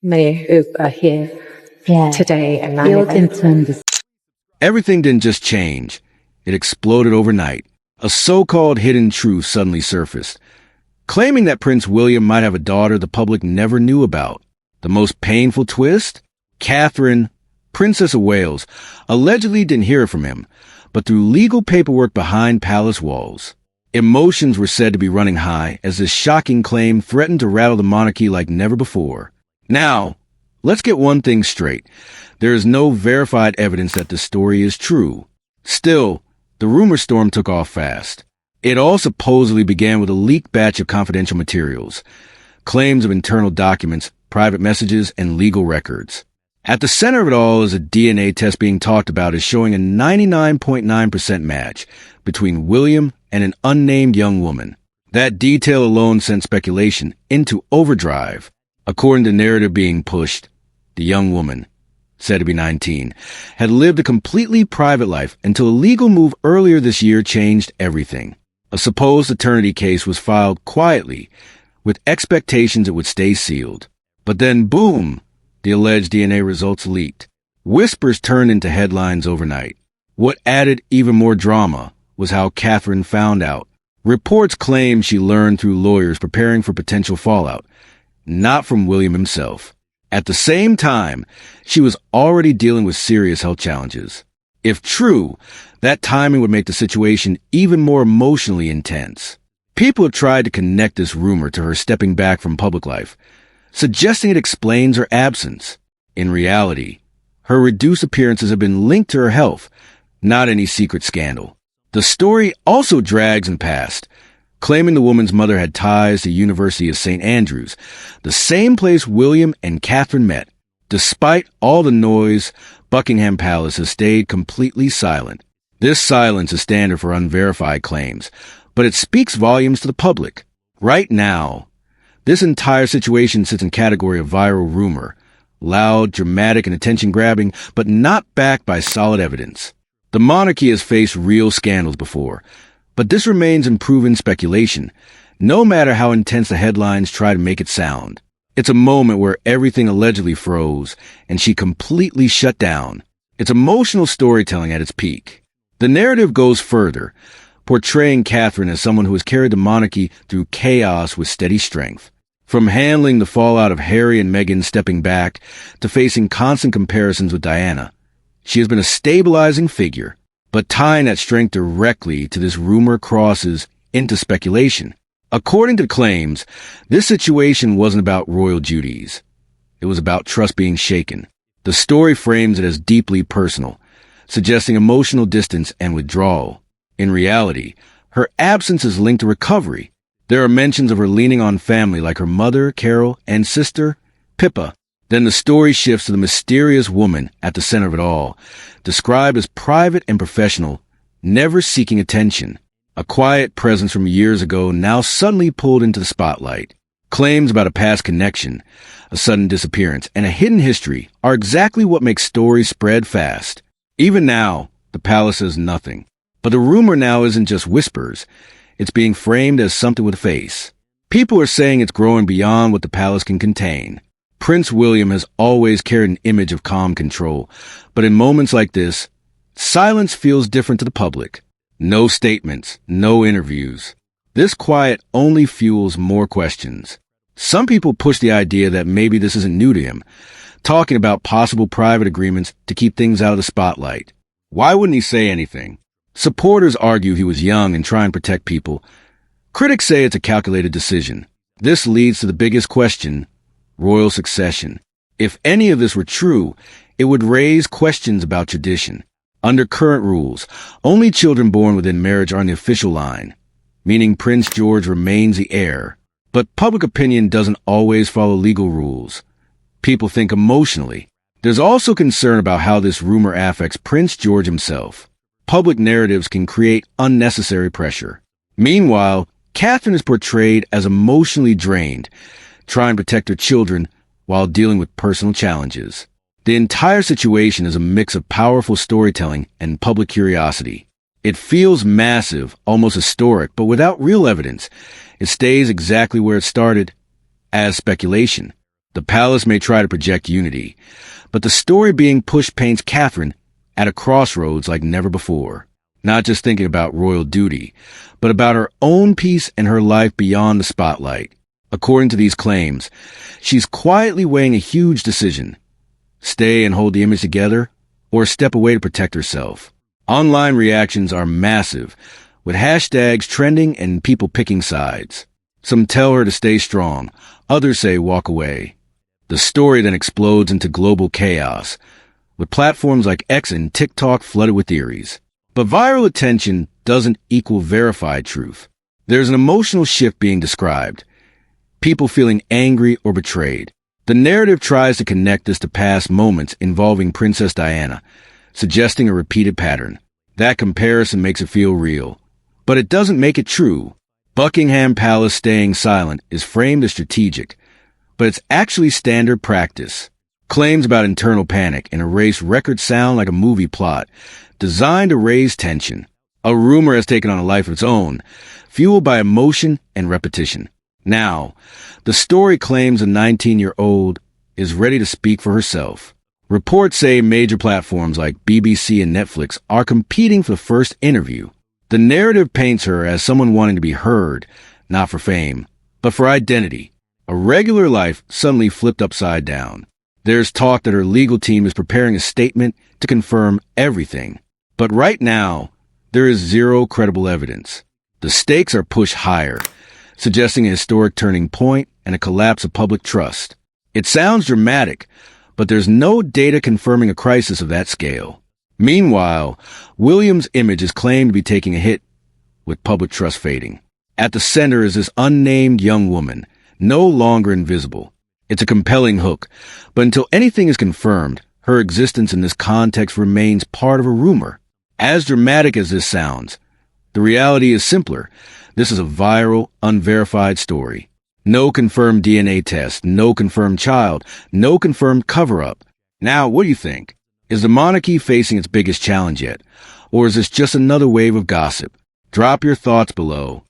many who are here today and Everything didn't just change. It exploded overnight. A so-called hidden truth suddenly surfaced, claiming that Prince William might have a daughter the public never knew about. The most painful twist? Catherine, Princess of Wales, allegedly didn't hear from him, but through legal paperwork behind palace walls. Emotions were said to be running high as this shocking claim threatened to rattle the monarchy like never before. Now, let's get one thing straight. There is no verified evidence that this story is true. Still, the rumor storm took off fast. It all supposedly began with a leaked batch of confidential materials, claims of internal documents, private messages, and legal records. At the center of it all is a DNA test being talked about as showing a 99.9% match between William and an unnamed young woman. That detail alone sent speculation into overdrive. According to the narrative being pushed, the young woman, said to be 19, had lived a completely private life until a legal move earlier this year changed everything. A supposed paternity case was filed quietly, with expectations it would stay sealed. But then, boom, the alleged DNA results leaked. Whispers turned into headlines overnight. What added even more drama was how Catherine found out. Reports claim she learned through lawyers preparing for potential fallout, not from William himself. At the same time, she was already dealing with serious health challenges. If true, that timing would make the situation even more emotionally intense. People have tried to connect this rumor to her stepping back from public life, suggesting it explains her absence. In reality, her reduced appearances have been linked to her health, not any secret scandal. The story also drags in past, claiming the woman's mother had ties to the University of St. Andrews, the same place William and Catherine met. Despite all the noise, Buckingham Palace has stayed completely silent. This silence is standard for unverified claims, but it speaks volumes to the public. Right now, this entire situation sits in category of viral rumor, loud, dramatic, and attention-grabbing, but not backed by solid evidence. The monarchy has faced real scandals before, but this remains unproven speculation, no matter how intense the headlines try to make it sound. It's a moment where everything allegedly froze, and she completely shut down. It's emotional storytelling at its peak. The narrative goes further, portraying Catherine as someone who has carried the monarchy through chaos with steady strength. From handling the fallout of Harry and Meghan stepping back to facing constant comparisons with Diana, she has been a stabilizing figure. But tying that strength directly to this rumor crosses into speculation. According to claims, this situation wasn't about royal duties. It was about trust being shaken. The story frames it as deeply personal, suggesting emotional distance and withdrawal. In reality, her absence is linked to recovery. There are mentions of her leaning on family like her mother, Carol, and sister, Pippa. Then the story shifts to the mysterious woman at the center of it all, described as private and professional, never seeking attention. A quiet presence from years ago now suddenly pulled into the spotlight. Claims about a past connection, a sudden disappearance, and a hidden history are exactly what makes stories spread fast. Even now, the palace says nothing. But the rumor now isn't just whispers. It's being framed as something with a face. People are saying it's growing beyond what the palace can contain. Prince William has always carried an image of calm control, but in moments like this, silence feels different to the public. No statements, no interviews. This quiet only fuels more questions. Some people push the idea that maybe this isn't new to him, talking about possible private agreements to keep things out of the spotlight. Why wouldn't he say anything? Supporters argue he was young and try and protect people. Critics say it's a calculated decision. This leads to the biggest question: royal succession. If any of this were true, it would raise questions about tradition. Under current rules, only children born within marriage are in the official line, meaning Prince George remains the heir. But public opinion doesn't always follow legal rules. People think emotionally. There's also concern about how this rumor affects Prince George himself. Public narratives can create unnecessary pressure. Meanwhile, Catherine is portrayed as emotionally drained, trying to protect her children while dealing with personal challenges. The entire situation is a mix of powerful storytelling and public curiosity. It feels massive, almost historic, but without real evidence. It stays exactly where it started, as speculation. The palace may try to project unity, but the story being pushed paints Catherine at a crossroads like never before. Not just thinking about royal duty, but about her own peace and her life beyond the spotlight. According to these claims, she's quietly weighing a huge decision. Stay and hold the image together, or step away to protect herself. Online reactions are massive, with hashtags trending and people picking sides. Some tell her to stay strong, others say walk away. The story then explodes into global chaos, with platforms like X and TikTok flooded with theories. But viral attention doesn't equal verified truth. There's an emotional shift being described. People feeling angry or betrayed. The narrative tries to connect this to past moments involving Princess Diana, suggesting a repeated pattern. That comparison makes it feel real. But it doesn't make it true. Buckingham Palace staying silent is framed as strategic, but it's actually standard practice. Claims about internal panic and erase records sound like a movie plot, designed to raise tension. A rumor has taken on a life of its own, fueled by emotion and repetition. Now, the story claims a 19-year-old is ready to speak for herself. Reports say major platforms like BBC and Netflix are competing for the first interview. The narrative paints her as someone wanting to be heard, not for fame, but for identity. A regular life suddenly flipped upside down. There's talk that her legal team is preparing a statement to confirm everything. But right now, there is zero credible evidence. The stakes are pushed higher, suggesting a historic turning point and a collapse of public trust. It sounds dramatic, but there's no data confirming a crisis of that scale. Meanwhile, William's image is claimed to be taking a hit, with public trust fading. At the center is this unnamed young woman, no longer invisible. It's a compelling hook, but until anything is confirmed, her existence in this context remains part of a rumor. As dramatic as this sounds, the reality is simpler. This is a viral, unverified story. No confirmed DNA test, no confirmed child, no confirmed cover-up. Now, what do you think? Is the monarchy facing its biggest challenge yet? Or is this just another wave of gossip? Drop your thoughts below.